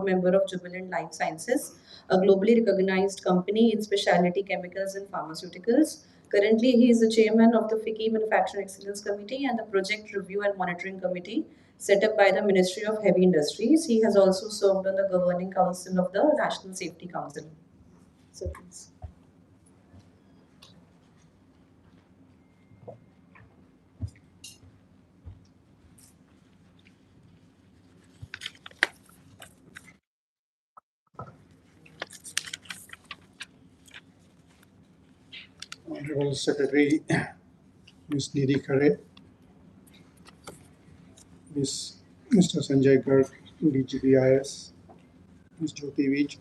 member of Jubilant Life Sciences, a globally recognized company in specialty chemicals and pharmaceuticals. Currently, he is the chairman of the FICCI Manufacturing Excellence Committee and the Project Review and Monitoring Committee set up by the Ministry of Heavy Industries. He has also served on the Governing Council of the National Safety Council. So, please. Honorable Secretary, Ms. Nidhi Khare, Mr. Sanjay Garg, DG BIS, Ms. Jyoti Vij,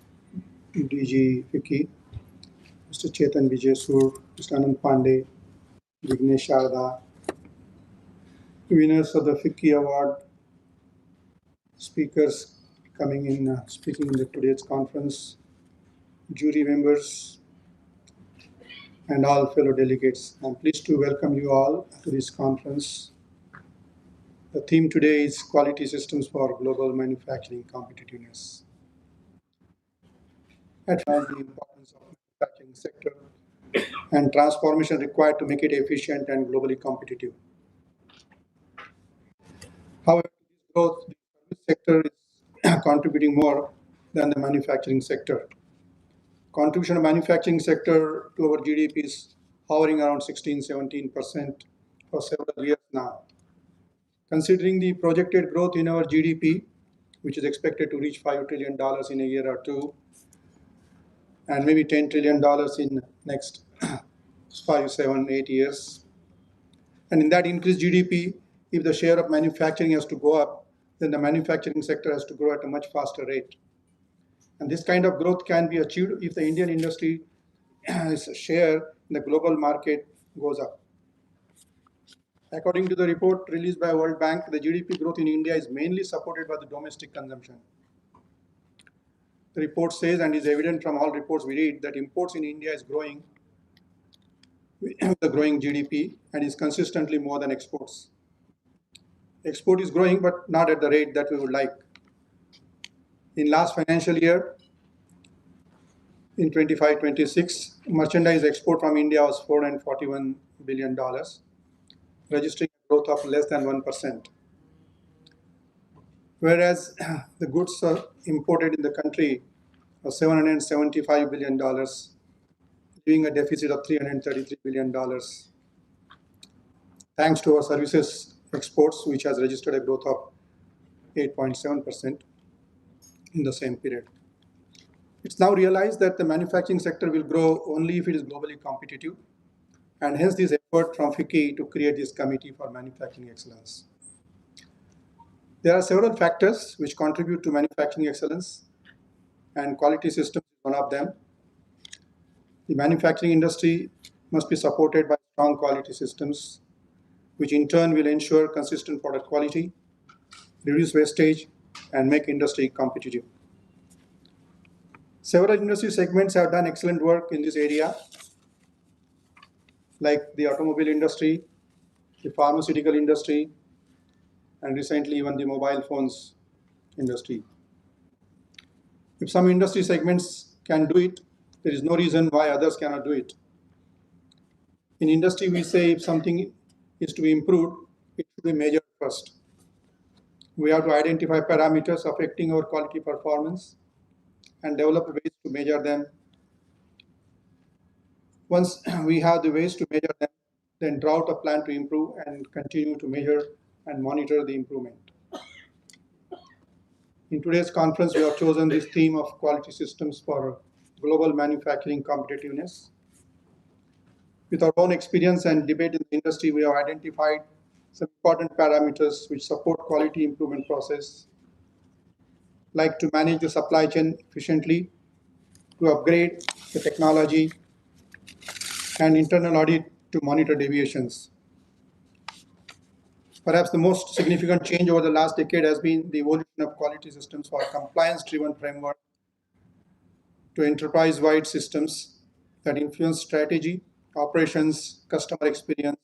DG FICCI, Mr. Chetan Vijay Sur, Mr. Anand Pandey, Vignesh Sharda, winners of the FICCI Award, speakers coming in, speaking in today's conference, jury members, and all fellow delegates. I'm pleased to welcome you all to this conference. The theme today is Quality Systems for Global Manufacturing Competitiveness. At the importance of manufacturing sector and transformation required to make it efficient and globally competitive. However, this growth, the service sector is contributing more than the manufacturing sector. Contribution of manufacturing sector to our GDP is hovering around 16-17% for several years now. Considering the projected growth in our GDP, which is expected to reach $5 trillion in a year or two, and maybe $10 trillion in next 5, 7, 8 years. And in that increased GDP, if the share of manufacturing has to go up, then the manufacturing sector has to grow at a much faster rate. And this kind of growth can be achieved if the Indian industry share in the global market goes up. According to the report released by World Bank, the GDP growth in India is mainly supported by the domestic consumption. The report says, and is evident from all reports we read, that imports in India is growing with the growing GDP and is consistently more than exports. Export is growing, but not at the rate that we would like. In last financial year, in 25-26, merchandise export from India was $441 billion, registering a growth of less than 1%. Whereas the goods imported in the country are $775 billion, leaving a deficit of $333 billion, thanks to our services exports, which has registered a growth of 8.7% in the same period. It's now realized that the manufacturing sector will grow only if it is globally competitive, and hence this effort from FICCI to create this committee for manufacturing excellence. There are several factors which contribute to manufacturing excellence, and quality systems is one of them. The manufacturing industry must be supported by strong quality systems, which in turn will ensure consistent product quality, reduce wastage, and make industry competitive. Several industry segments have done excellent work in this area, like the automobile industry, the pharmaceutical industry, and recently even the mobile phones industry. If some industry segments can do it, there is no reason why others cannot do it. In industry, we say if something is to be improved, it should be measured first. We have to identify parameters affecting our quality performance and develop ways to measure them. Once we have the ways to measure them, then draw out a plan to improve and continue to measure and monitor the improvement. In today's conference, we have chosen this theme of quality systems for global manufacturing competitiveness. With our own experience and debate in the industry, we have identified some important parameters which support quality improvement process, like to manage the supply chain efficiently, to upgrade the technology, and internal audit to monitor deviations. Perhaps the most significant change over the last decade has been the evolution of quality systems for compliance-driven framework to enterprise-wide systems that influence strategy, operations, customer experience,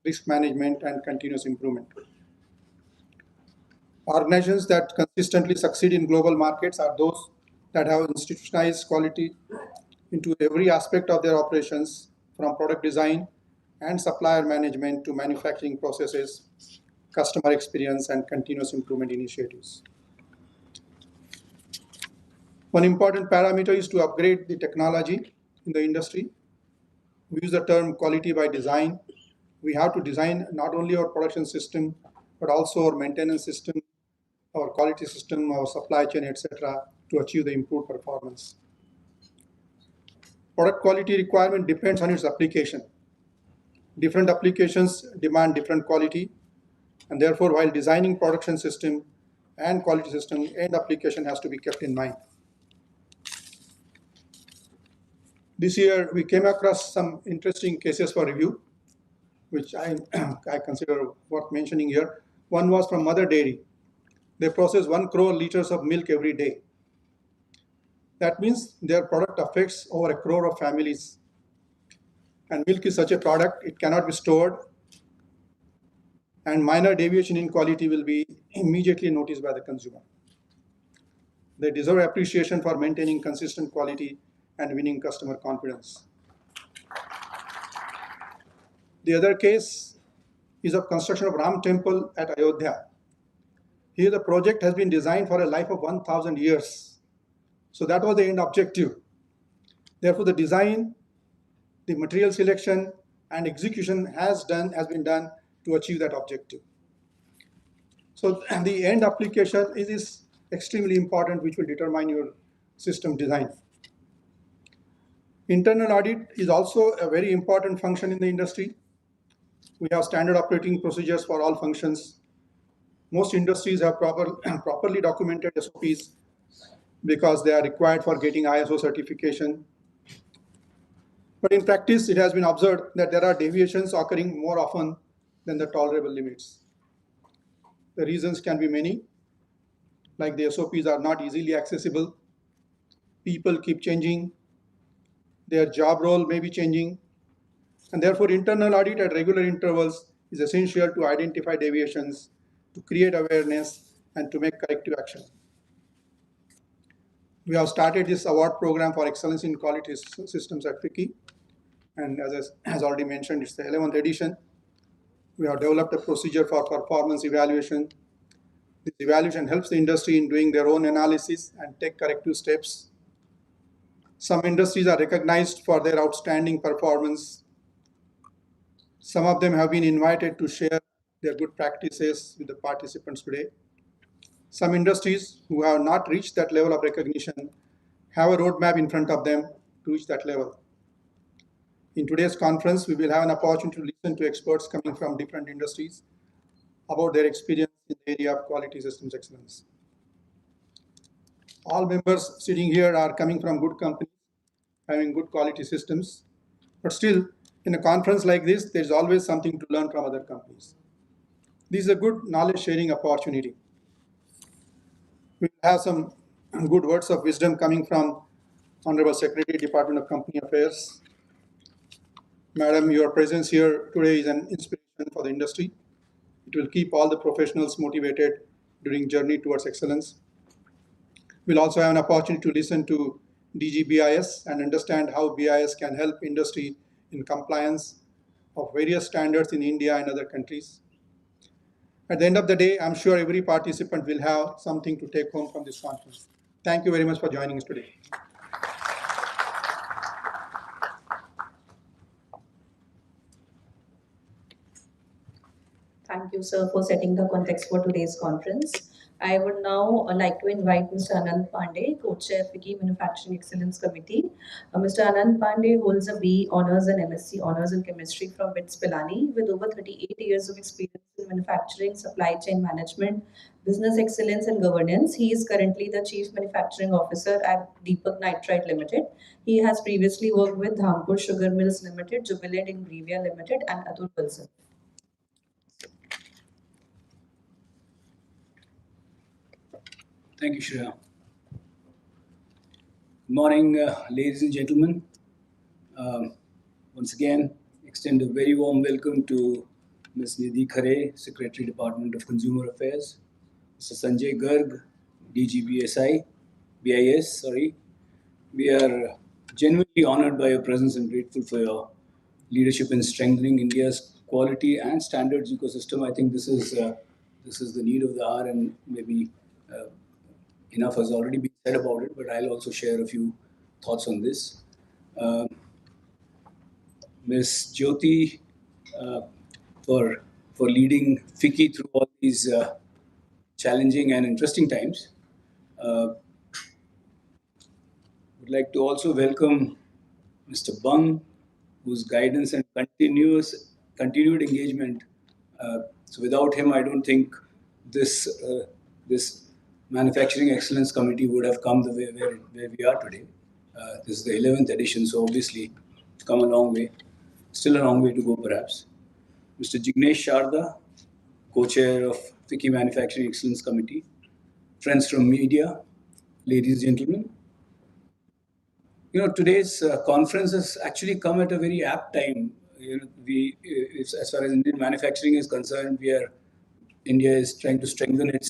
risk management, and continuous improvement. Organizations that consistently succeed in global markets are those that have institutionalized quality into every aspect of their operations, from product design and supplier management to manufacturing processes, customer experience, and continuous improvement initiatives. One important parameter is to upgrade the technology in the industry. We use the term quality by design. We have to design not only our production system, but also our maintenance system, our quality system, our supply chain, etc., to achieve the improved performance. Product quality requirement depends on its application. Different applications demand different quality, and therefore, while designing production system and quality system, end application has to be kept in mind. This year, we came across some interesting cases for review, which I consider worth mentioning here. One was from Mother Dairy. They process 1 crore liters of milk every day. That means their product affects over 1 crore of families. And milk is such a product, it cannot be stored, and minor deviation in quality will be immediately noticed by the consumer. They deserve appreciation for maintaining consistent quality and winning customer confidence. The other case is of construction of Ram Temple at Ayodhya. Here the project has been designed for a life of 1,000 years. So that was the end objective. Therefore, the design, the material selection, and execution has been done to achieve that objective. So the end application is extremely important, which will determine your system design. Internal audit is also a very important function in the industry. We have standard operating procedures for all functions. Most industries have properly documented SOPs because they are required for getting ISO certification. But in practice, it has been observed that there are deviations occurring more often than the tolerable limits. The reasons can be many, like the SOPs are not easily accessible, people keep changing, their job role may be changing, and therefore internal audit at regular intervals is essential to identify deviations, to create awareness, and to make corrective action. We have started this award program for excellence in quality systems at FICCI, and as already mentioned, it's the 11th edition. We have developed a procedure for performance evaluation. This evaluation helps the industry in doing their own analysis and take corrective steps. Some industries are recognized for their outstanding performance. Some of them have been invited to share their good practices with the participants today. Some industries who have not reached that level of recognition have a roadmap in front of them to reach that level. In today's conference, we will have an opportunity to listen to experts coming from different industries about their experience in the area of quality systems excellence. All members sitting here are coming from good companies, having good quality systems, but still, in a conference like this, there's always something to learn from other companies. This is a good knowledge sharing opportunity. We have some good words of wisdom coming from Honorable Secretary, Department of Company Affairs. Madam, your presence here today is an inspiration for the industry. It will keep all the professionals motivated during journey towards excellence. We'll also have an opportunity to listen to DG BIS and understand how BIS can help industry in compliance of various standards in India and other countries. At the end of the day, I'm sure every participant will have something to take home from this conference. Thank you very much for joining us today. Thank you, sir, for setting the context for today's conference. I would now like to invite Mr. Anand Pandey, co-chair FICCI Manufacturing Excellence Committee. Mr. Anand Pandey holds a BE Honours and MSc Honours in Chemistry from BITS Pilani with over 38 years of experience in manufacturing, supply chain management, business excellence and governance. He is currently the Chief Manufacturing Officer at Deepak Nitrite Limited. He has previously worked with Dhampur Sugar Mills Limited, Jubilant Ingrevia Limited and Atul Wilson. Thank you, Shreya. Good morning, ladies and gentlemen. Once again, extend a very warm welcome to Ms. Nidhi Khare, Secretary, Department of Consumer Affairs, Mr. Sanjay Garg, DGBSI, BIS, sorry. We are genuinely honored by your presence and grateful for your leadership in strengthening India's quality and standards ecosystem. I think this is the need of the hour, and maybe uh, enough has already been said about it. But I'll also share a few thoughts on this. Uh, Ms. Jyoti, uh, for leading FICCI through all these challenging and interesting times. Would like to also welcome Mr. Bung, whose guidance and continued engagement. So without him, I don't think this manufacturing excellence committee would have come the way where we are today. This is the 11th edition, so obviously it's come a long way. Still a long way to go, perhaps. Mr. Jignesh Sharda, co-chair of FICCI Manufacturing Excellence Committee, friends from media, ladies and gentlemen. Today's conference has actually come at a very apt time. As far as Indian manufacturing is concerned, India is trying to strengthen its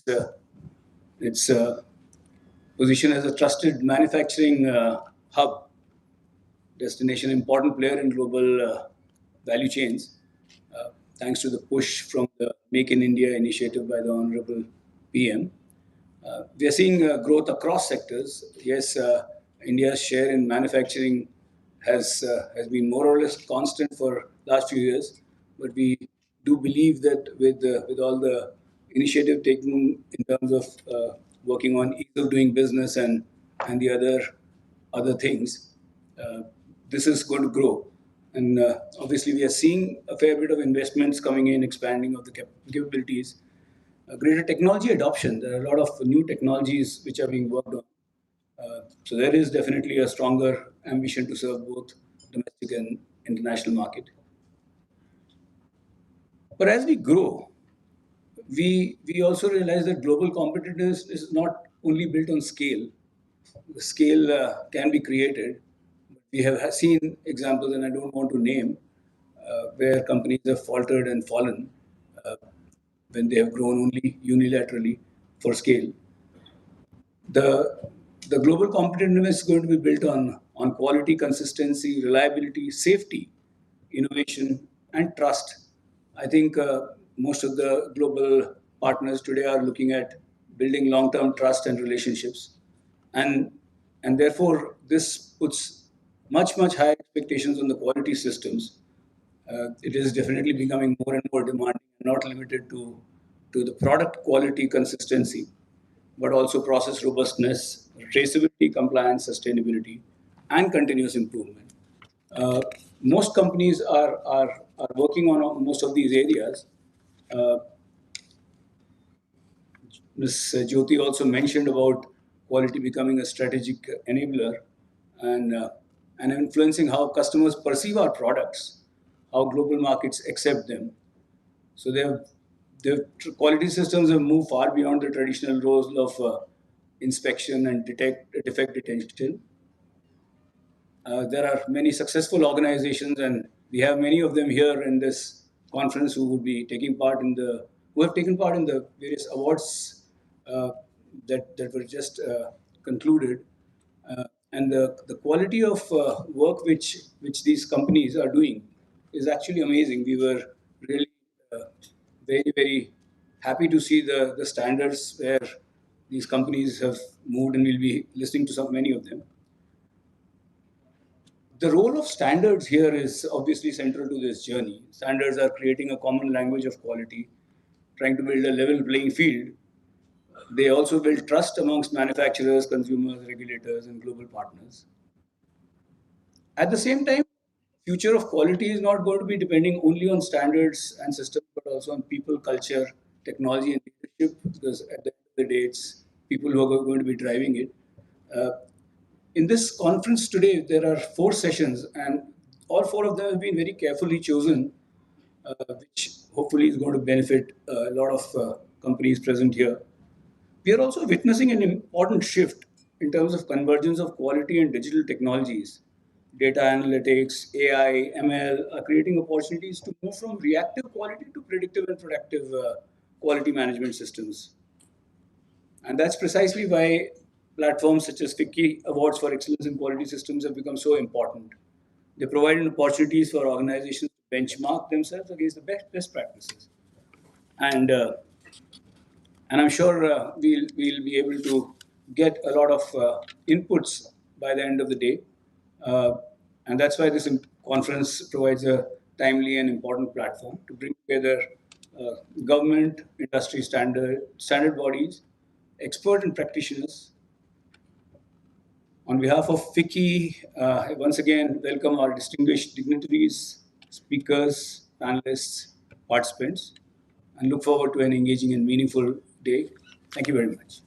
position as a trusted manufacturing hub, destination, important player in global value chains, thanks to the push from the Make in India initiative by the Honorable PM. We are seeing growth across sectors. Yes, India's share in manufacturing has been more or less constant for last few years, but we do believe that with all the initiative taken in terms of working on ease of doing business and the other things, uh, this is going to grow. And obviously, we are seeing a fair bit of investments coming in, expanding of the capabilities, greater technology adoption. There are a lot of new technologies which are being worked on. So there is definitely a stronger ambition to serve both domestic and international market. But as we grow, we also realize that global competitiveness is not only built on scale. The scale can be created. We have seen examples, and I don't want to name, where companies have faltered and fallen uh, when they have grown only unilaterally for scale. The global competitiveness is going to be built on quality, consistency, reliability, safety, innovation, and trust. I think most of the global partners today are looking at building long-term trust and relationships, and therefore this puts much higher expectations on the quality systems. It is definitely becoming more and more demanding, not limited to the product quality consistency, but also process robustness, traceability, compliance, sustainability, and continuous improvement. Uh, Most companies are working on most of these areas. Uh, Ms. Jyoti also mentioned about quality becoming a strategic enabler and, uh, and influencing how customers perceive our products, how global markets accept them. So their quality systems have moved far beyond the traditional roles of inspection and defect detection. There are many successful organizations, and we have many of them here in this conference who would be taking part in the who have taken part in the various awards uh, that were just concluded. And the quality of work which these companies are doing is actually amazing. We were really very happy to see the standards where these companies have moved, and we'll be listening to many of them. The role of standards here is obviously central to this journey. Standards are creating a common language of quality, trying to build a level playing field. They also build trust amongst manufacturers, consumers, regulators, and global partners. At the same time, future of quality is not going to be depending only on standards and systems, but also on people, culture, technology, and leadership. Because at the end of the day, it's people who are going to be driving it. Uh, in this conference today, there are 4 sessions, and all 4 of them have been very carefully chosen, which hopefully is going to benefit a lot of companies present here. We are also witnessing an important shift in terms of convergence of quality and digital technologies. Data analytics, AI, ML are creating opportunities to move from reactive quality to predictive and productive quality management systems. And that's precisely why platforms such as FICCI Awards for Excellence in Quality Systems have become so important. They provide opportunities for organizations to benchmark themselves against the best practices. And I'm sure we'll be able to get a lot of inputs by the end of the day. Uh, and that's why this conference provides a timely and important platform to bring together government, industry standard bodies, expert and practitioners. On behalf of FICCI, I once again welcome our distinguished dignitaries, speakers, panelists, participants, and look forward to an engaging and meaningful day. Thank you very much.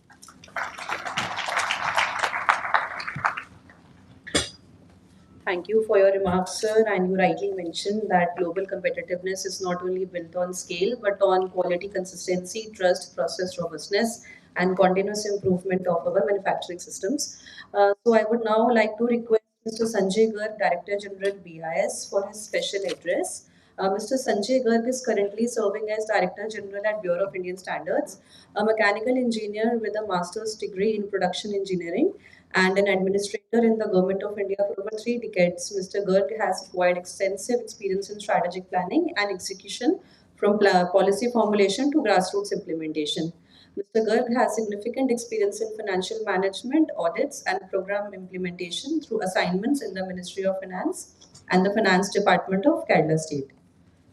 Thank you for your remarks, sir. And you rightly mentioned that global competitiveness is not only built on scale, but on quality, consistency, trust, process robustness, and continuous improvement of our manufacturing systems. So I would now like to request Mr. Sanjay Garg, Director General BIS, for his special address. Mr. Sanjay Garg is currently serving as Director General at Bureau of Indian Standards, a mechanical engineer with a master's degree in production engineering and an administrator in the Government of India for over 3 decades. Mr. Garg has acquired extensive experience in strategic planning and execution from policy formulation to grassroots implementation. Mr. Garg has significant experience in financial management, audits, and program implementation through assignments in the Ministry of Finance and the Finance Department of Kerala State.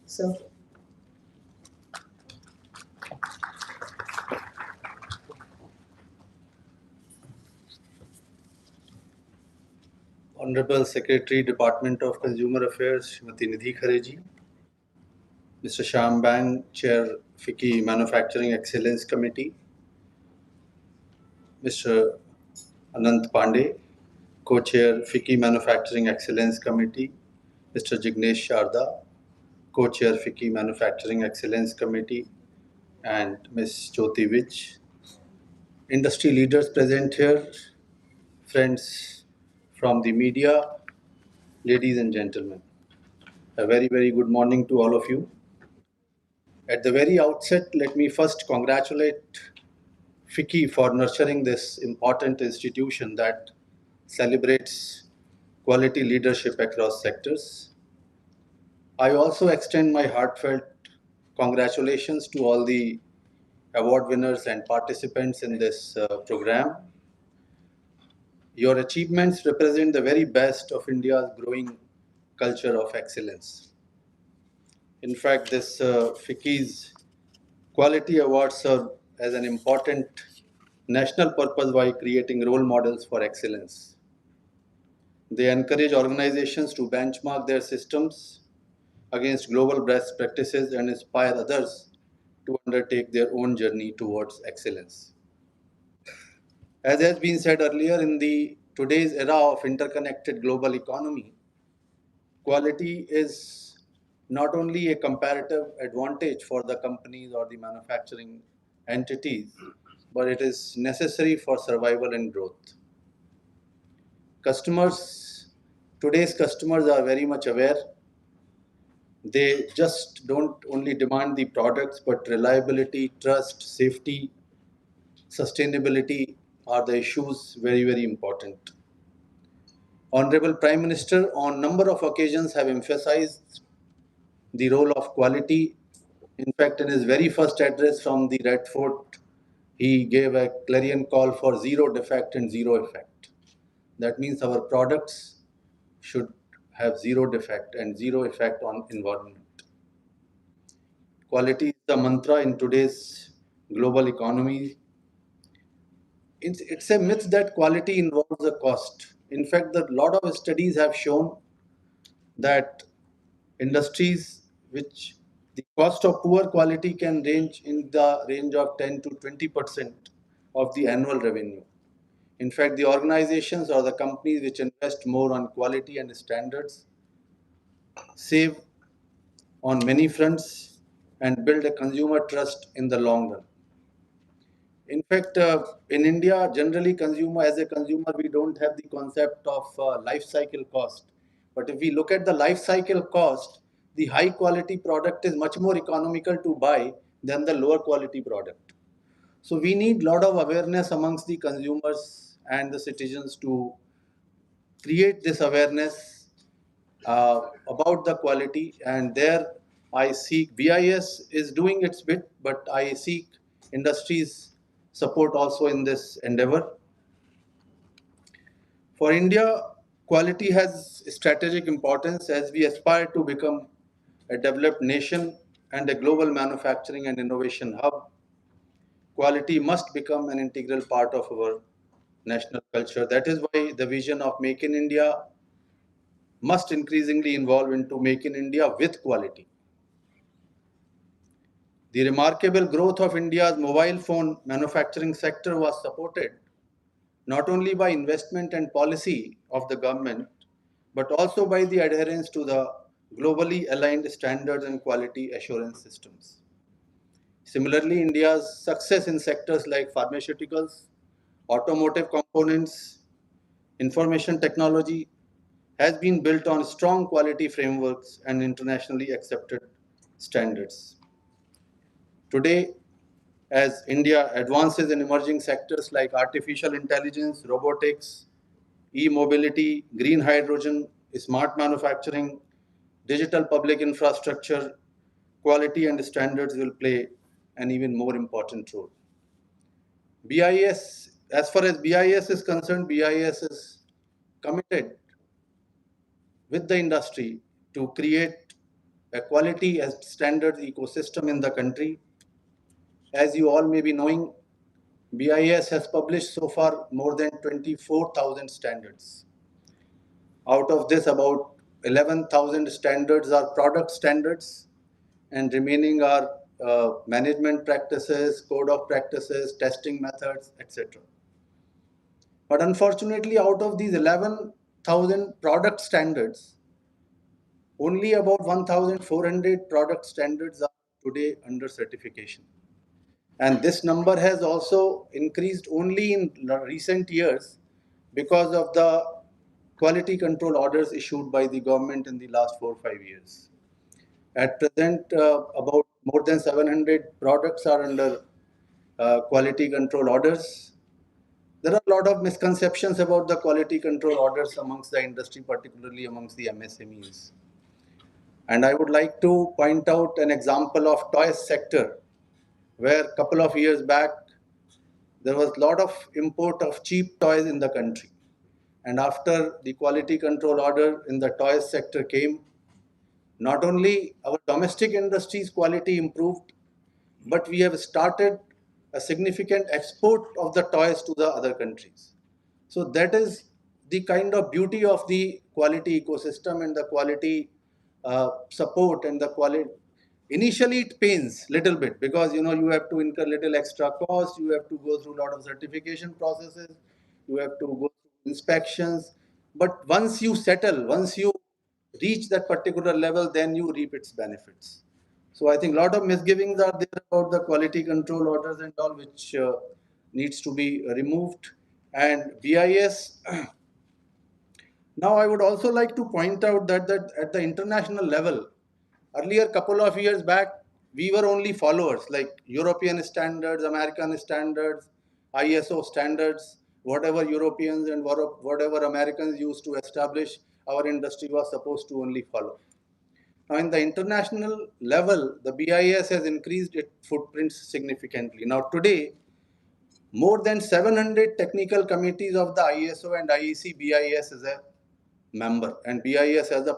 So, Honorable Secretary, Department of Consumer Affairs, Srimati Nidhi Khare ji, Mr. Shyam Bang, Chair, FICCI Manufacturing Excellence Committee, Mr. Anant Pandey, Co-Chair, FICCI Manufacturing Excellence Committee, Mr. Jignesh Sharda, Co-Chair, FICCI Manufacturing Excellence Committee, and Ms. Jyoti Vich. Industry leaders present here, friends from the media, ladies and gentlemen. A very, very good morning to all of you. At the very outset, let me first congratulate FICCI for nurturing this important institution that celebrates quality leadership across sectors. I also extend my heartfelt congratulations to all the award winners and participants in this program. Your achievements represent the very best of India's growing culture of excellence. In fact, this FICCI's Quality Awards serve as an important national purpose by creating role models for excellence. They encourage organizations to benchmark their systems against global best practices and inspire others to undertake their own journey towards excellence. As has been said earlier, in the today's era of interconnected global economy, quality is not only a comparative advantage for the companies or the manufacturing entities, but it is necessary for survival and growth. Today's customers are very much aware. They just don't only demand the products, but reliability, trust, safety, sustainability are the issues very, very important. Honorable Prime Minister on number of occasions have emphasized the role of quality. In fact, in his very first address from the Red Fort, he gave a clarion call for zero defect and zero effect. That means our products should have zero defect and zero effect on environment. Quality is the mantra in today's global economy. It's a myth that quality involves a cost. In fact, a lot of studies have shown that industries which the cost of poor quality can range in the range of 10 to 20% of the annual revenue. In fact, the organizations or the companies which invest more on quality and standards save on many fronts and build a consumer trust in the long run. In fact, in India, generally as a consumer, we don't have the concept of life cycle cost. But if we look at the life cycle cost, the high quality product is much more economical to buy than the lower quality product. So we need a lot of awareness amongst the consumers and the citizens to create this awareness about the quality, and there I seek BIS is doing its bit, but I seek industry's support also in this endeavor. For India, quality has strategic importance as we aspire to become a developed nation and a global manufacturing and innovation hub. Quality must become an integral part of our national culture. That is why the vision of Make in India must increasingly evolve into Make in India with quality. The remarkable growth of India's mobile phone manufacturing sector was supported not only by investment and policy of the government, but also by the adherence to the globally aligned standards and quality assurance systems. Similarly, India's success in sectors like pharmaceuticals, automotive components, information technology has been built on strong quality frameworks and internationally accepted standards. Today, as India advances in emerging sectors like artificial intelligence, robotics, e-mobility, green hydrogen, smart manufacturing, digital public infrastructure, quality and standards will play an even more important role. BIS, as far as BIS is concerned, BIS is committed with the industry to create a quality and standards ecosystem in the country. As you all may be knowing, BIS has published so far more than 24,000 standards. Out of this, about 11,000 standards are product standards, and remaining are management practices, code of practices, testing methods, etc. But unfortunately, out of these 11,000 product standards, only about 1,400 product standards are today under certification. And this number has also increased only in recent years because of the quality control orders issued by the government in the last 4 or 5 years. At present, about more than 700 products are under quality control orders. There are a lot of misconceptions about the quality control orders amongst the industry, particularly amongst the MSMEs. And I would like to point out an example of toys sector, where a couple of years back, there was a lot of import of cheap toys in the country. And after the quality control order in the toys sector came, not only our domestic industry's quality improved, but we have started a significant export of the toys to the other countries. So that is the kind of beauty of the quality ecosystem and the quality support and the quality. Initially, it pains little bit because you have to incur little extra cost. You have to go through a lot of certification processes. You have to go through inspections. But once you settle, once you reach that particular level, then you reap its benefits. So I think a lot of misgivings are there about the quality control orders and all, which needs to be removed. And BIS. Now, I would also like to point out that at the international level, earlier couple of years back, we were only followers like European standards, American standards, ISO standards, whatever Europeans and whatever Americans used to establish, our industry was supposed to only follow. Now, in the international level, the BIS has increased its footprints significantly. Now, today, more than 700 technical committees of the ISO and IEC BIS is a member, and BIS as a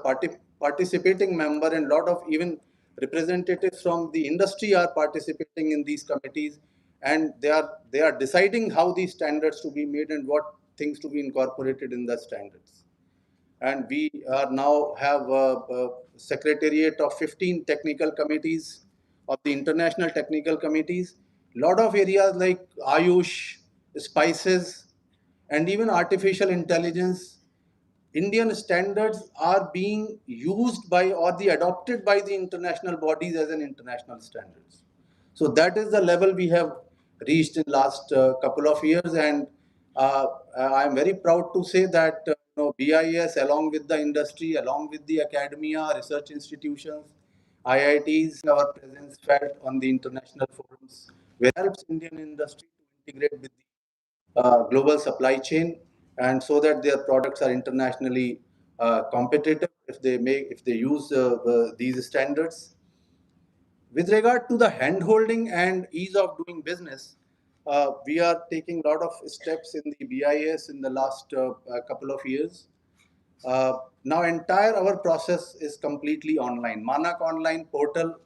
participating member, and lot of even representatives from the industry are participating in these committees, and they are deciding how these standards to be made and what things to be incorporated in the standards. And we are now have a secretariat of 15 technical committees of the international technical committees. Lot of areas like Ayush, spices, and even artificial intelligence, Indian standards are being used by or the adopted by the international bodies as an international standards. So that is the level we have reached in last couple of years, and I am very proud to say that BIS, along with the industry, along with the academia, research institutions, IITs, our presence felt on the international forums which helps Indian industry to integrate with the global supply chain, and so that their products are internationally competitive if they use these standards. With regard to the hand-holding and ease of doing business, we are taking a lot of steps in the BIS in the last couple of years. Now entire our process is completely online. Manak online portal,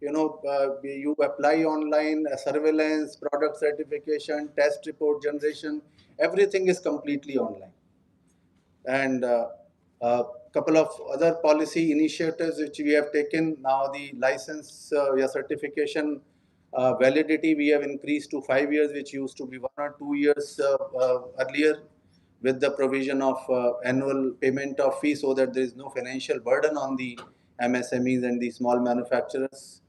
you apply online, surveillance, product certification, test report generation, everything is completely online. And a couple of other policy initiatives which we have taken. Now the license certification validity we have increased to 5 years, which used to be 1 or 2 years earlier, with the provision of annual payment of fee, so that there is no financial burden on the MSMEs and the small manufacturers.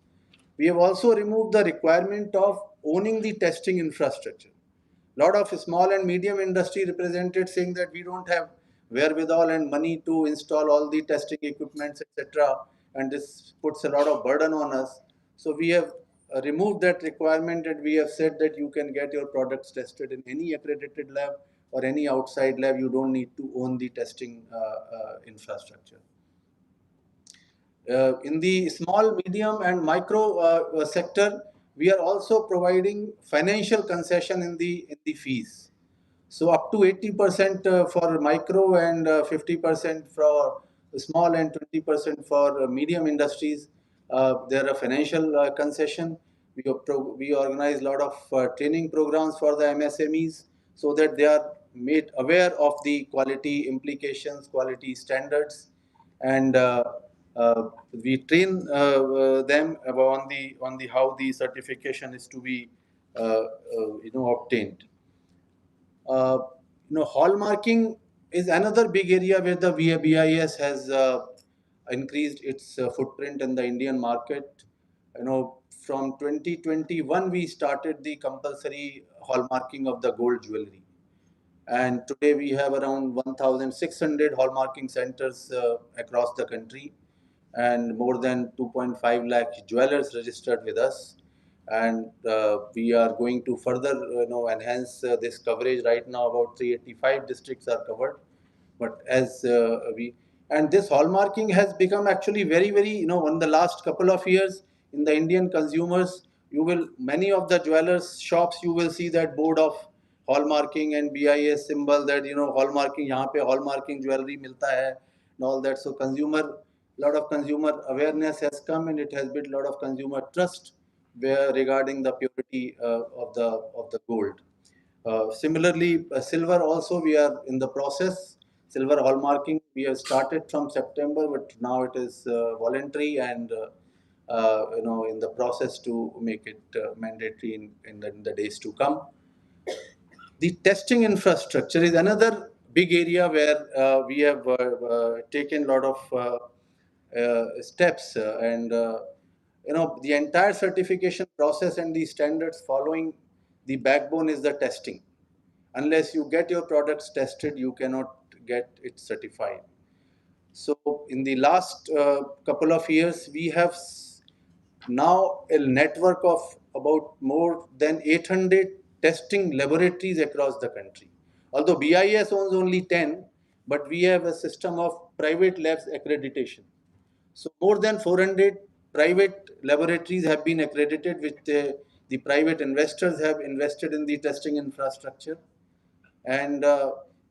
We have also removed the requirement of owning the testing infrastructure. A lot of small and medium industry represented saying that we don't have wherewithal and money to install all the testing equipments, etc. And this puts a lot of burden on us. So we have removed that requirement, and we have said that you can get your products tested in any accredited lab or any outside lab. You don't need to own the testing infrastructure. In the small, medium and micro sector, we are also providing financial concession in the fees. So up to 80% for micro and 50% for small and 20% for medium industries. There are financial concession. We organize a lot of training programs for the MSMEs, so that they are made aware of the quality implications, quality standards, and we train them on the how the certification is to be obtained. Hallmarking is another big area where the BIS has increased its footprint in the Indian market. From 2021 we started the compulsory hallmarking of the gold jewelry, and today we have around 1,600 hallmarking centers across the country, and more than 2.5 lakh jewelers registered with us. And we are going to further enhance this coverage. Right now about 385 districts are covered, but as and this hallmarking has become actually very, very, in the last couple of years in the Indian consumers, many of the jewelers shops, you will see that board of hallmarking and BIS symbol, that hallmarking, yahan pe hallmarking jewelry milta hai and all that. So lot of consumer awareness has come, and it has built a lot of consumer trust regarding the purity of the gold. Similarly, silver also we are in the process. Silver hallmarking we have started from September, but now it is voluntary, and in the process to make it mandatory in the days to come. The testing infrastructure is another big area where we have taken a lot of steps, and the entire certification process and the standards following the backbone is the testing. Unless you get your products tested, you cannot get it certified. So in the last couple of years, we have now a network of about more than 800 testing laboratories across the country. Although BIS owns only 10, but we have a system of private labs accreditation. So more than 400 private laboratories have been accredited, which the private investors have invested in the testing infrastructure. And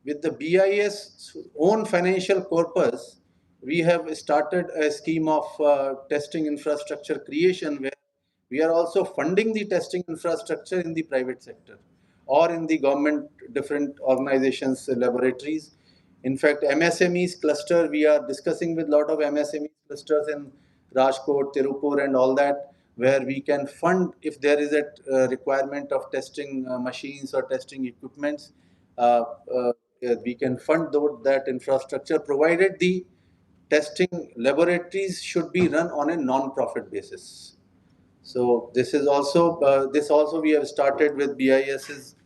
with the BIS own financial corpus, we have started a scheme of testing infrastructure creation, where we are also funding the testing infrastructure in the private sector or in the government different organizations, laboratories. In fact, MSMEs cluster, we are discussing with a lot of MSME clusters in Rajkot, Tirupur and all that, where we can fund if there is a requirement of testing machines or testing equipments. We can fund that infrastructure, provided the testing laboratories should be run on a non-profit basis. So this is also we have started with BIS's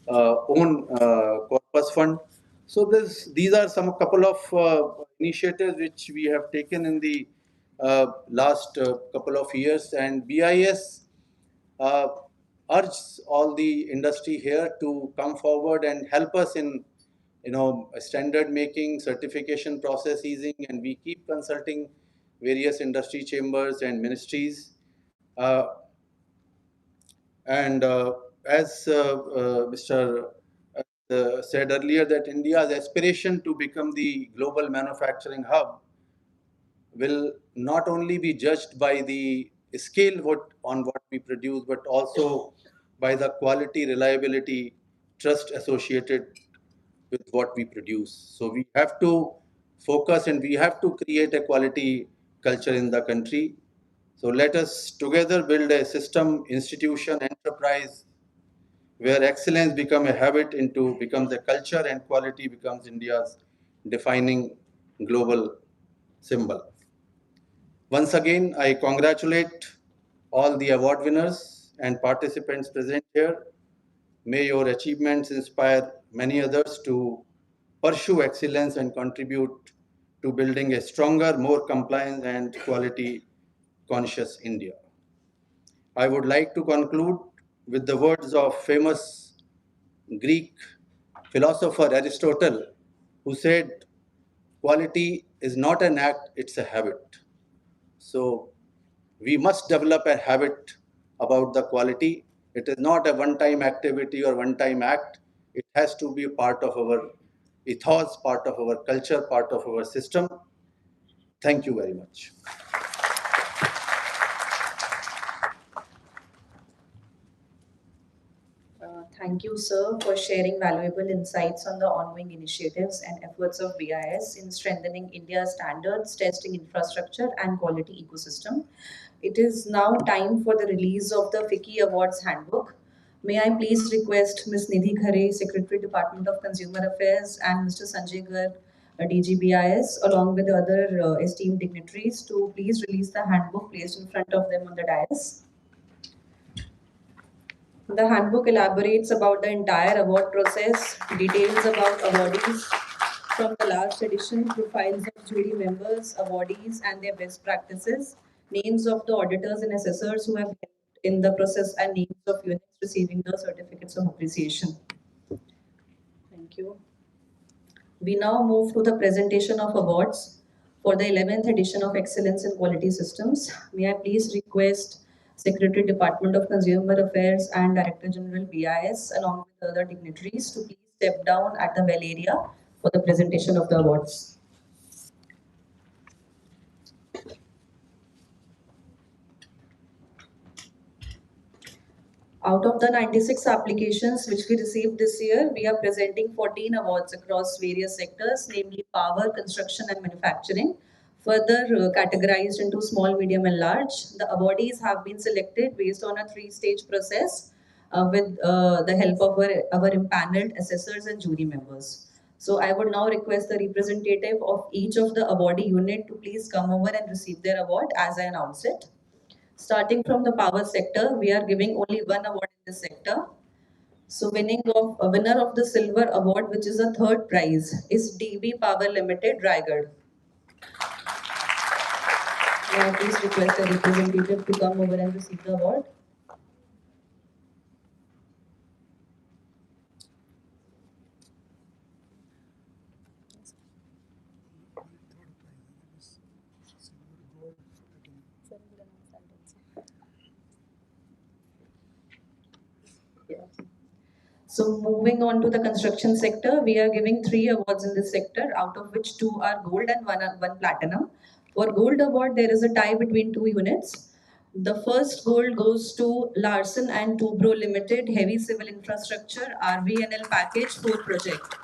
own corpus fund. So these are couple of initiatives which we have taken in the last couple of years, and BIS urge all the industry here to come forward and help us in standard making, certification process easing, and we keep consulting various industry chambers and ministries. And as Mr. Said earlier, that India's aspiration to become the global manufacturing hub will not only be judged by the scale on what we produce, but also by the quality, reliability, trust associated with what we produce. So we have to focus and we have to create a quality culture in the country. So let us together build a system, institution, enterprise where excellence becomes a habit becomes a culture, and quality becomes India's defining global symbol. Once again, I congratulate all the award winners and participants present here. May your achievements inspire many others to pursue excellence and contribute to building a stronger, more compliant and quality conscious India. I would like to conclude with the words of famous Greek philosopher Aristotle, who said, quality is not an act, it's a habit. So we must develop a habit about the quality. It is not a one-time activity or one-time act. It has to be part of our ethos, part of our culture, part of our system. Thank you very much. Thank you, sir, for sharing valuable insights on the ongoing initiatives and efforts of BIS in strengthening India's standards, testing infrastructure, and quality ecosystem. It is now time for the release of the FICCI Awards Handbook. May I please request Ms. Nidhi Khare, Secretary, Department of Consumer Affairs, and Mr. Sanjay Garg, DGBIS, along with the other esteemed dignitaries, to please release the handbook placed in front of them on the dais. The handbook elaborates about the entire award process, details about awardees from the last edition, profiles of jury members, awardees, and their best practices, names of the auditors and assessors who have helped in the process, and names of units receiving the certificates of appreciation. Thank you. We now move to the presentation of awards for the 11th edition of Excellence in Quality Systems. May I please request Secretary, Department of Consumer Affairs and Director General BIS, along with other dignitaries, to please step down at the well area for the presentation of the awards. Out of the 96 applications which we received this year, we are presenting 14 awards across various sectors, namely power, construction, and manufacturing. Further categorized into small, medium, and large. The awardees have been selected based on a three-stage process with the help of our empaneled assessors and jury members. So I would now request the representative of each of the awardee unit to please come over and receive their award as I announce it. Starting from the power sector, we are giving only one award in this sector. So a winner of the silver award, which is a third prize, is DB Power Limited, Raigad. May I please request the representative to come over and receive the award? So moving on to the construction sector, we are giving 3 awards in this sector, out of which 2 are gold and one platinum. For gold award, there is a tie between 2 units. The first gold goes to Larsen and Toubro Limited, Heavy Civil Infrastructure, RVNL Package 4 project.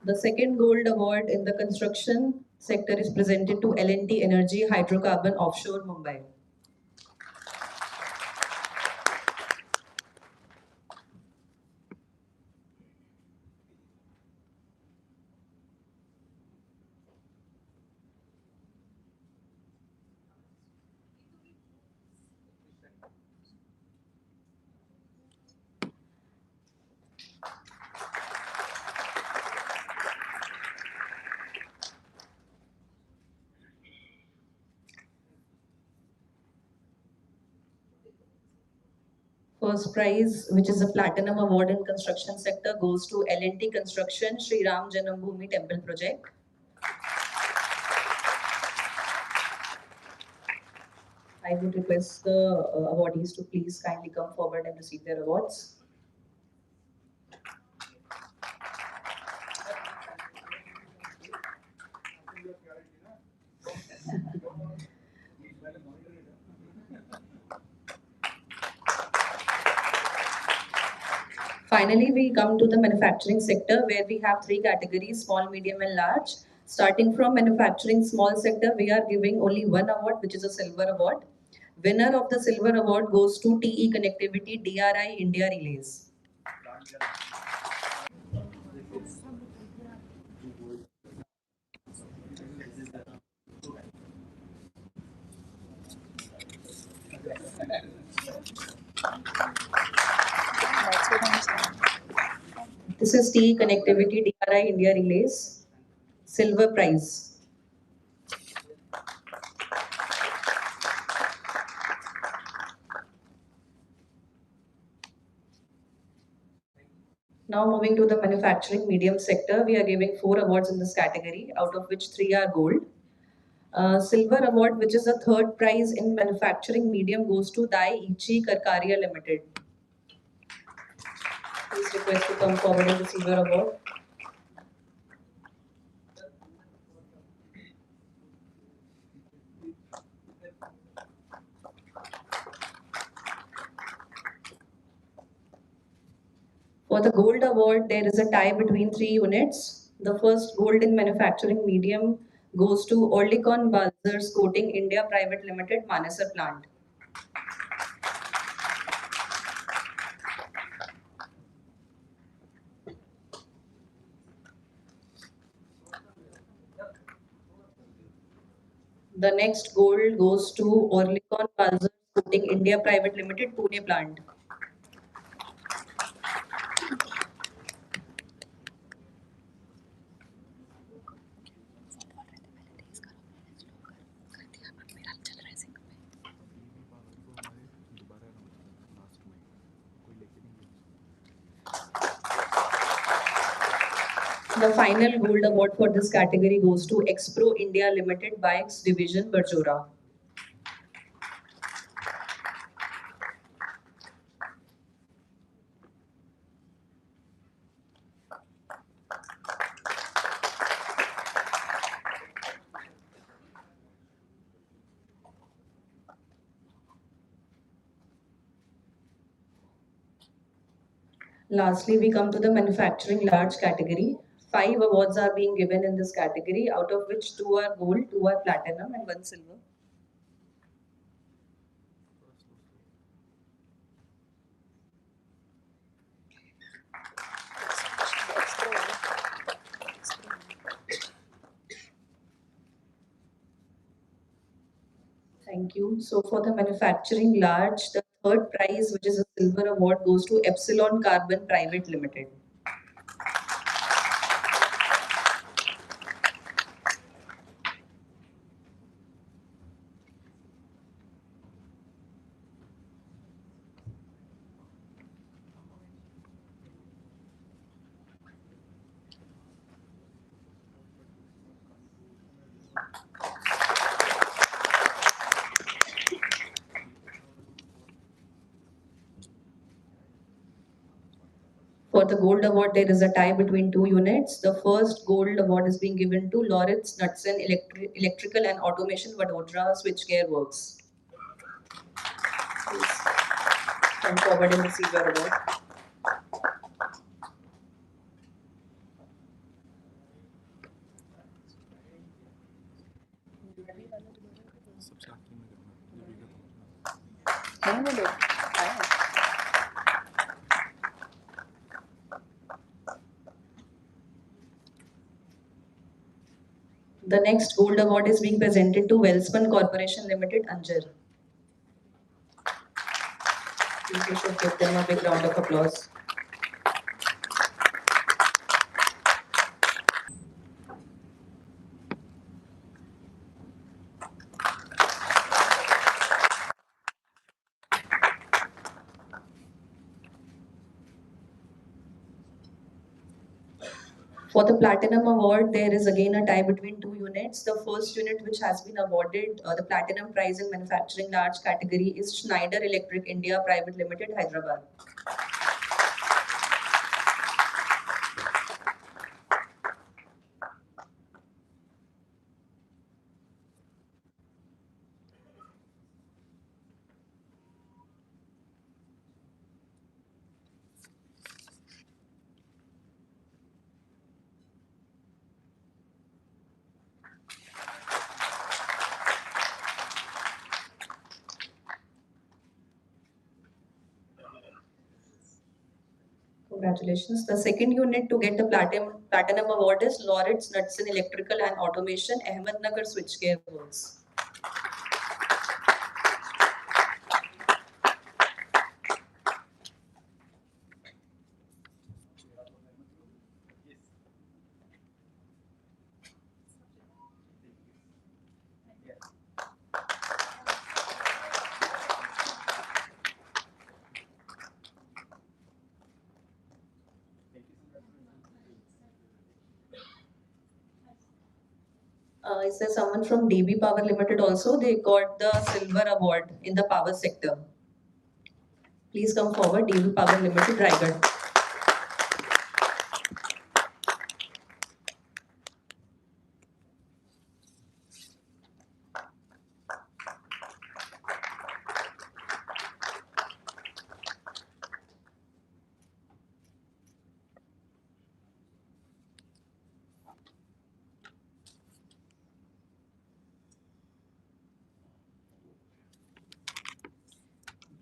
The second gold award in the construction sector is presented to L&T Energy Hydrocarbon Offshore, Mumbai. First prize, which is a platinum award in construction sector, goes to L&T Construction Sri Ram Janambhoomi Temple Project. I would request the awardees to please kindly come forward and receive their awards. Finally, we come to the manufacturing sector where we have three categories: small, medium, and large. Starting from manufacturing small sector, we are giving only one award, which is a silver award. Winner of the silver award goes to TE Connectivity DRI India Relays. This is TE Connectivity DRI India Relays, silver prize. Now moving to the manufacturing medium sector, we are giving 4 awards in this category, out of which 3 are gold. Silver award, which is a third prize in manufacturing medium, goes to Daiichi Karkaria Limited. Please request to come forward and receive your award. For the gold award, there is a tie between 3 units. The first gold in manufacturing medium goes to Oerlikon Balzers Coating India Private Limited, Manesar plant. The next gold goes to Oerlikon Balzers Coating India Private Limited, Pune plant. The final gold award for this category goes to Expro India Limited, Bikes Division, Barjora. Lastly, we come to the manufacturing large category. 5 awards are being given in this category, out of which 2 are gold, 2 are platinum, and 1 silver. Thank you. So for the manufacturing large, the third prize, which is a silver award, goes to Epsilon Carbon Private Limited. For the gold award, there is a tie between 2 units. The first gold award is being given to Lawrence Knudsen Electrical and Automation Vadodara Switchgear Works. Please come forward and receive your award. The next gold award is being presented to Welspun Corporation Limited, Anjar. Please, we should give them a big round of applause. For the Platinum Award, there is again a tie between two units. The first unit, which has been awarded the Platinum Prize in Manufacturing Large category, is Schneider Electric India Private Limited, Hyderabad. Congratulations. The second unit to get the Platinum Award is Lawrence Knudsen Electrical and Automation, Ahmednagar Switchgear Works. Is there someone from DB Power Limited also? They got the Silver Award in the power sector. Please come forward, DB Power Limited, Raigad.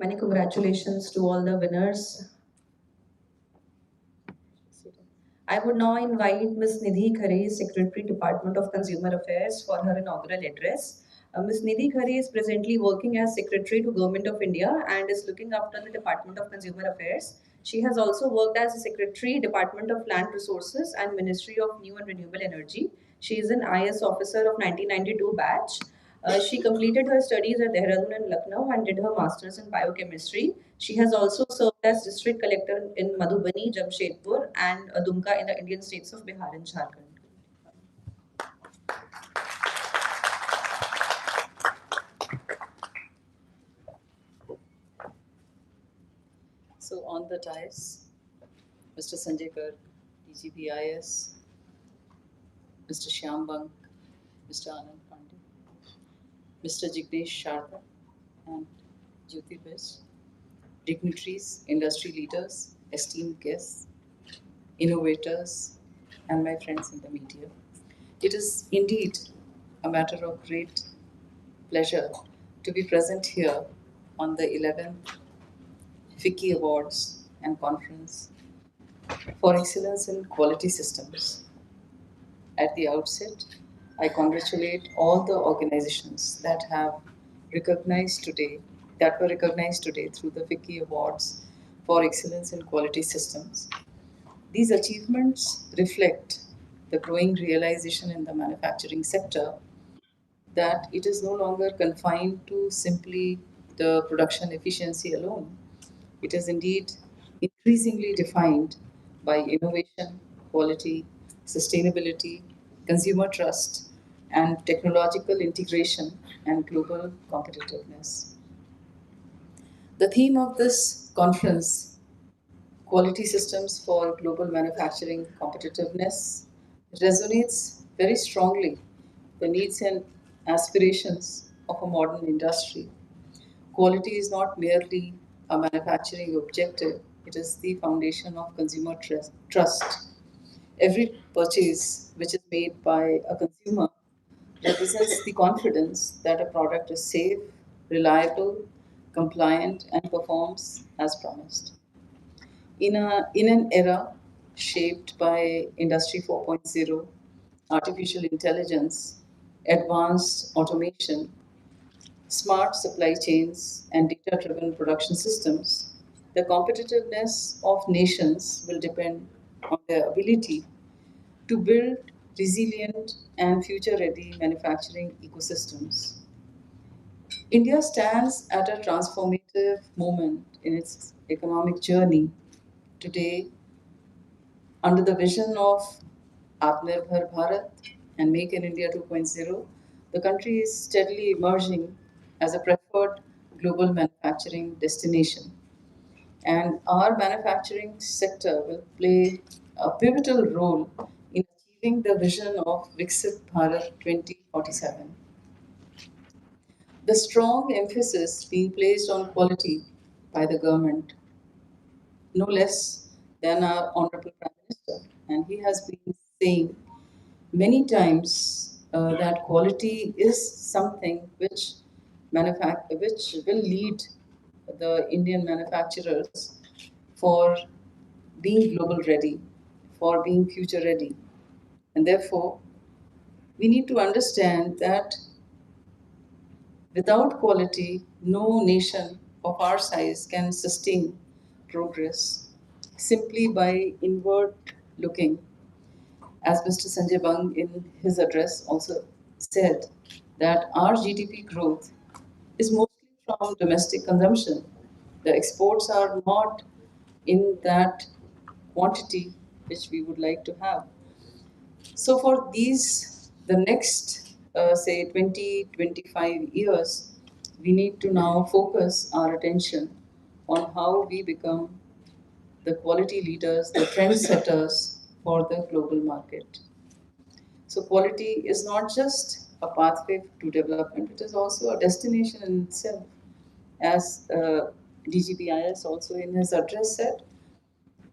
Many congratulations to all the winners. I would now invite Ms. Nidhi Khare, Secretary, Department of Consumer Affairs, for her inaugural address. Ms. Nidhi Khare is presently working as Secretary to Government of India and is looking after the Department of Consumer Affairs. She has also worked as a Secretary, Department of Land Resources and Ministry of New and Renewable Energy. She is an IS officer of 1992 batch. She completed her studies at Dehradun and Lucknow and did her master's in biochemistry. She has also served as district collector in Madhubani, Jamshedpur, and Dumka in the Indian states of Bihar and Jharkhand. So on the dais, Mr. Sanjay Garg, DG BIS, Mr. Shyam Bank, Mr. Anand Pandey, Mr. Jignesh Sharda, and Jyoti Bish, dignitaries, industry leaders, esteemed guests, innovators, and my friends in the media. It is indeed a matter of great pleasure to be present here on the 11th FICCI Awards and Conference for Excellence in Quality Systems. At the outset, I congratulate all the organizations that were recognized today through the FICCI Awards for Excellence in Quality Systems. These achievements reflect the growing realization in the manufacturing sector that it is no longer confined to simply the production efficiency alone. It is indeed increasingly defined by innovation, quality, sustainability, consumer trust, and technological integration and global competitiveness. The theme of this conference, Quality Systems for Global Manufacturing Competitiveness, resonates very strongly the needs and aspirations of a modern industry. Quality is not merely a manufacturing objective, it is the foundation of consumer trust. Every purchase which is made by a consumer represents the confidence that a product is safe, reliable, compliant, and performs as promised. In an era shaped by Industry 4.0, artificial intelligence, advanced automation, smart supply chains, and data driven production systems, the competitiveness of nations will depend on their ability to build resilient and future ready manufacturing ecosystems. India stands at a transformative moment in its economic journey. Today, under the vision of Atmanirbhar Bharat and Make in India 2.0, the country is steadily emerging as a preferred global manufacturing destination. And our manufacturing sector will play a pivotal role in achieving the vision of Viksit Bharat 2047. The strong emphasis being placed on quality by the government, no less than our Honorable Prime Minister. And he has been saying many times that quality is something which will lead the Indian manufacturers for being global ready, for being future ready. And therefore, we need to understand that without quality, no nation of our size can sustain progress simply by inward looking. As Mr. Sanjay Bang in his address also said, that our GDP growth is mostly from domestic consumption. The exports are not in that quantity which we would like to have. So for the next, say, 20, 25 years, we need to now focus our attention on how we become the quality leaders, the trendsetters for the global market. So quality is not just a pathway to development, it is also a destination in itself. As DGBIS also in his address said,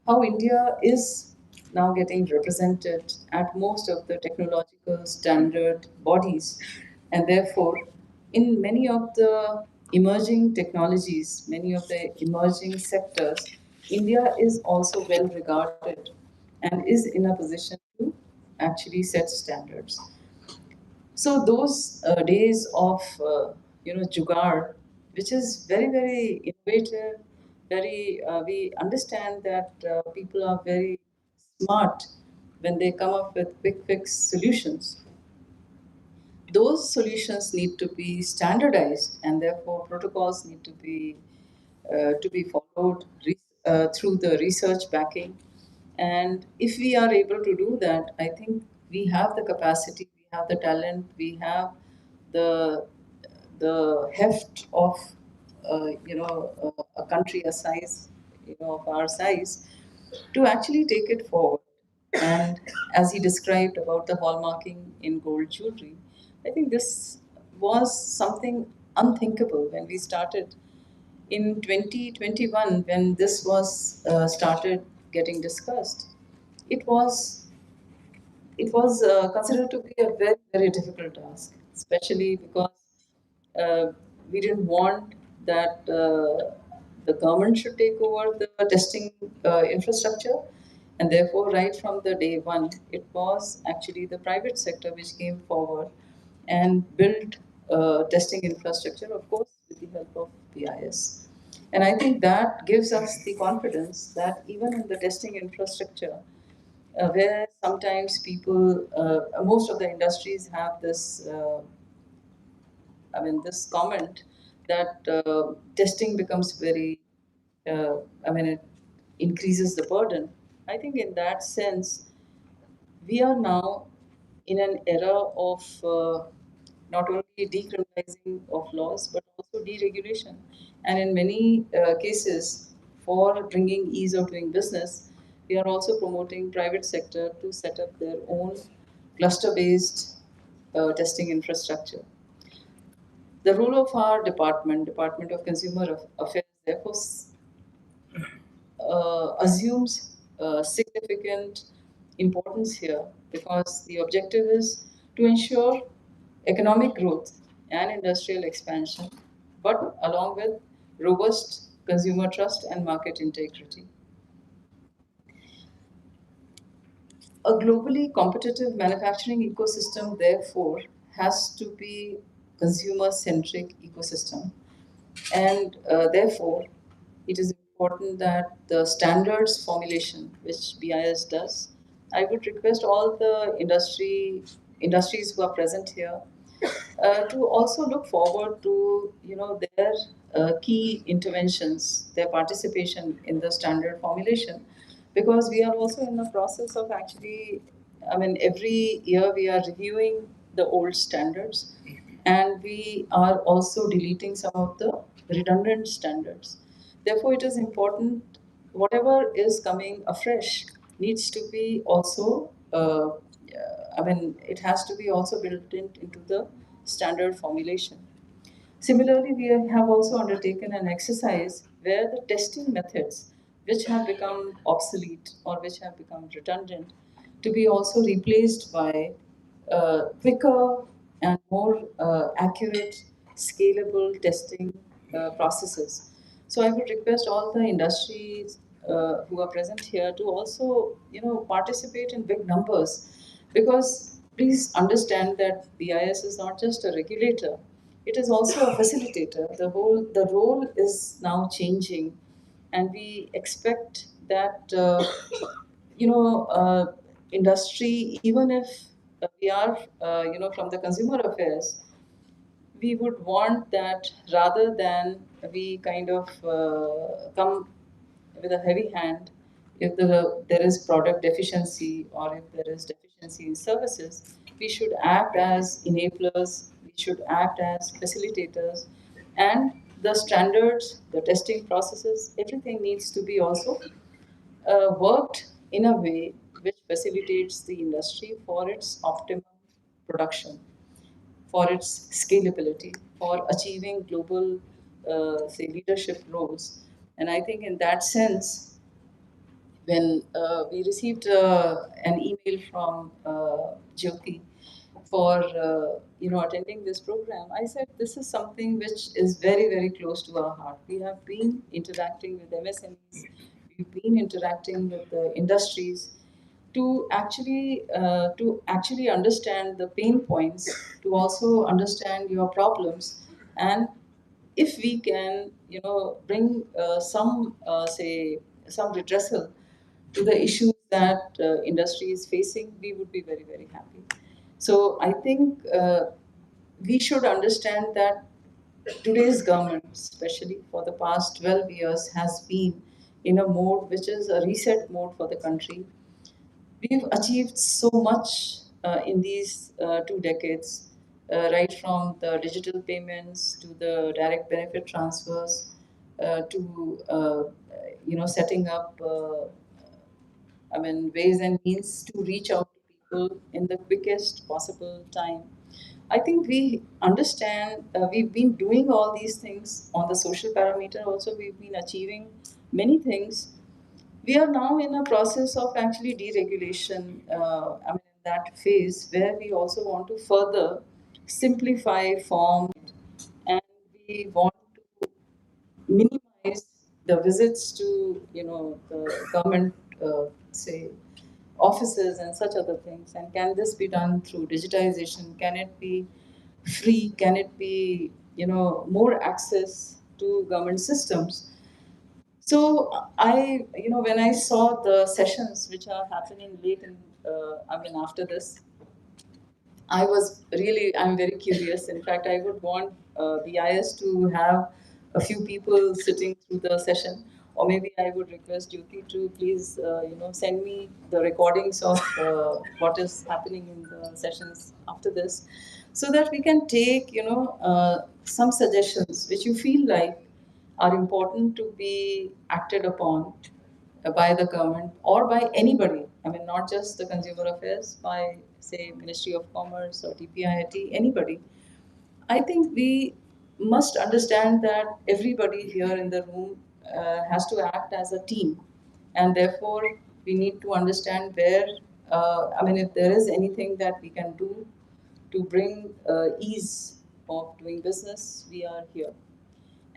how India is now getting represented at most of the technological standard bodies. And therefore, in many of the emerging technologies, many of the emerging sectors, India is also well regarded and is in a position to actually set standards. So those days of jugaad, which is very innovative, very we understand that people are very smart when they come up with quick fix solutions. Those solutions need to be standardized, and therefore protocols need to be followed through the research backing. And if we are able to do that, I think we have the capacity, we have the talent, we have the the heft of a country a size of our size to actually take it forward. And as he described about the hallmarking in gold jewelry, I think this was something unthinkable when we started in 2021 when this was started getting discussed. It was considered to be a very difficult task, especially because uh, we didn't want that the government should take over the testing infrastructure, and therefore, right from the day one, it was actually the private sector which came forward and built testing infrastructure, of course, with the help of BIS. And I think that gives us the confidence that even in the testing infrastructure, where sometimes most of the industries have this, this comment that testing becomes it increases the burden. I think in that sense, we are now in an era of not only decriminalizing of laws but also deregulation. And in many cases, for bringing ease of doing business, we are also promoting private sector to set up their own cluster-based testing infrastructure. The role of our Department of Consumer Affairs, therefore, assumes significant importance here because the objective is to ensure economic growth and industrial expansion, but along with robust consumer trust and market integrity. A globally competitive manufacturing ecosystem, therefore, has to be consumer-centric ecosystem, and therefore, it is important that the standards formulation, which BIS does, I would request all the industries who are present here to also look forward to their key interventions, their participation in the standard formulation, because we are also in the process of actually I mean, every year we are reviewing the old standards, and we are also deleting some of the redundant standards. Therefore, it is important whatever is coming afresh needs to be also, I mean, it has to be also built into the standard formulation. Similarly, we have also undertaken an exercise where the testing methods, which have become obsolete or which have become redundant, to be also replaced by quicker and more accurate, scalable testing processes. So I would request all the industries who are present here to also, participate in big numbers, because please understand that BIS is not just a regulator; it is also a facilitator. The role is now changing, and we expect that industry, even if we are from the consumer affairs, we would want that rather than we kind of come with a heavy hand if there is product deficiency or if there is deficiency in services. We should act as enablers, we should act as facilitators, and the standards, the testing processes, everything needs to be also worked in a way which facilitates the industry for its optimum production, for its scalability, for achieving global, say, leadership roles. And I think in that sense, when we received an email from Jyoti for attending this program, I said this is something which is very very close to our heart. We have been interacting with MSMEs, we've been interacting with the industries to actually understand the pain points, to also understand your problems, and if we can bring some redressal to the issues that industry is facing, we would be very very happy. So I think we should understand that today's government, especially for the past 12 years, has been in a mode which is a reset mode for the country. We've achieved so much in these 2 decades, right from the digital payments to the direct benefit transfers, to setting up, ways and means to reach out to people in the quickest possible time. I think we understand. We've been doing all these things on the social parameter. Also, we've been achieving many things. We are now in a process of actually deregulation. In that phase where we also want to further simplify form, and we want to minimize the visits to the government, say, offices and such other things. And can this be done through digitization? Can it be free? Can it be more access to government systems? So when I saw the sessions which are happening late in, after this, I'm very curious. In fact, I would want BIS to have a few people sitting through the session, or maybe I would request Jyoti to please, send me the recordings of what is happening in the sessions after this, so that we can take, some suggestions which you feel like are important to be acted upon by the government or by anybody. I mean, not just the consumer affairs, by say Ministry of Commerce or TPIIT, anybody. I think we must understand that everybody here in the room has to act as a team, and therefore we need to understand where. If there is anything that we can do to bring ease of doing business, we are here.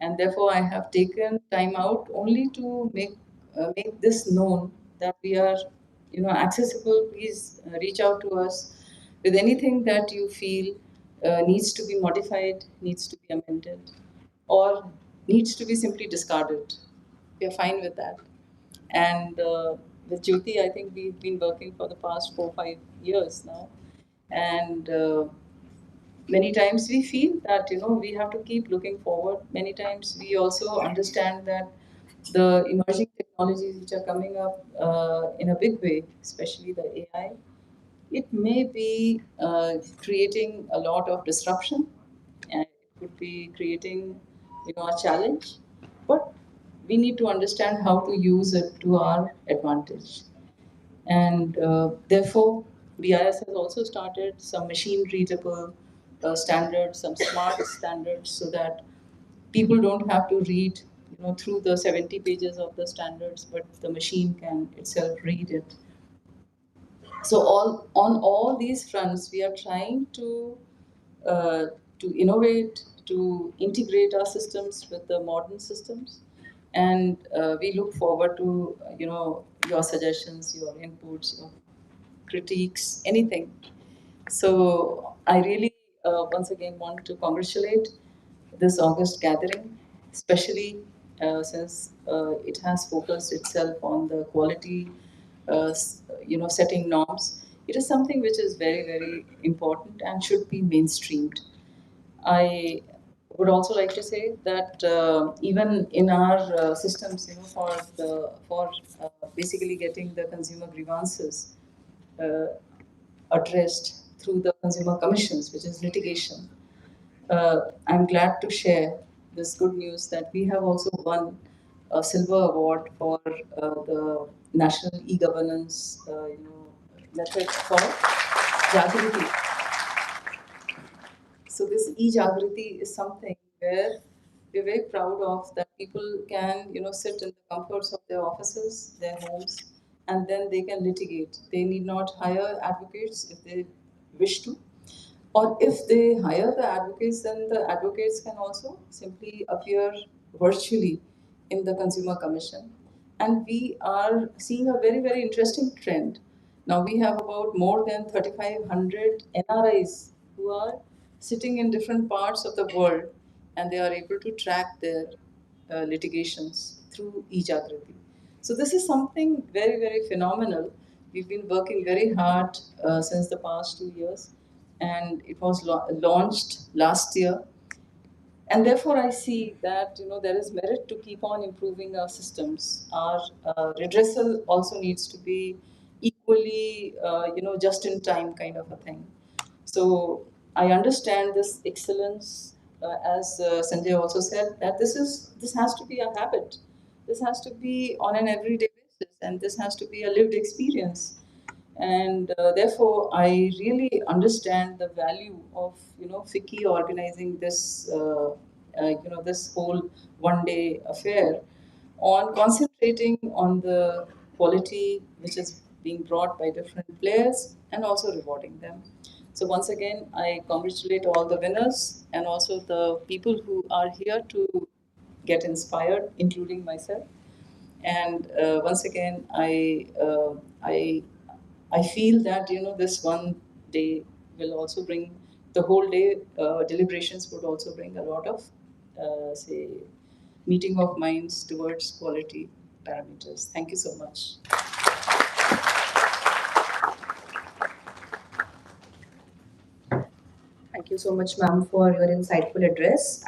And therefore I have taken time out only to make this known that we are accessible. Please reach out to us with anything that you feel needs to be modified, needs to be amended, or needs to be simply discarded. We are fine with that. And with Jyoti, I think we've been working for the past 4 5 years now, and many times we feel that we have to keep looking forward. Many times we also understand that the emerging technologies which are coming up in a big way, especially the AI, it may be creating a lot of disruption, and it could be creating, a challenge. But we need to understand how to use it to our advantage. And therefore, BIS has also started some machine readable standards, some smart standards, so that people don't have to read, through the 70 pages of the standards, but the machine can itself read it. So on all these fronts, we are trying uh, to innovate, to integrate our systems with the modern systems, and we look forward to your suggestions, your inputs, your critiques, anything. So I really once again want to congratulate this August gathering, especially since it has focused itself on the quality, setting norms. It is something which is very, very important and should be mainstreamed. I would also like to say that even in our systems, for basically getting the consumer grievances uh, addressed through the consumer commissions, which is litigation. I'm glad to share this good news that we have also won a silver award for the national e-governance, method called Jagriti. So this e-Jagriti is something where we're very proud of, that people can, sit in the comforts of their offices, their homes, and then they can litigate. They need not hire advocates if they wish to. Or if they hire the advocates, then the advocates can also simply appear virtually in the Consumer Commission. And we are seeing a very, very interesting trend. Now we have about more than 3,500 NRIs who are sitting in different parts of the world, and they are able to track their litigations through e-Jagriti. So this is something very, very phenomenal. We've been working very hard since the past 2 years, and it was launched last year. And therefore, I see that there is merit to keep on improving our systems. Our redressal also needs to be equally, just in time kind of a thing. So I understand this excellence, as Sanjay also said, that this has to be a habit. This has to be on an everyday basis, and this has to be a lived experience. And therefore, I really understand the value of FICCI organizing this this whole one-day affair on concentrating on the quality which is being brought by different players and also rewarding them. So once again, I congratulate all the winners and also the people who are here to get inspired, including myself. And once again, I feel that this one day will also bring, the whole day deliberations would also bring a lot of say meeting of minds towards quality parameters. Thank you so much. Thank you so much, ma'am, for your insightful address.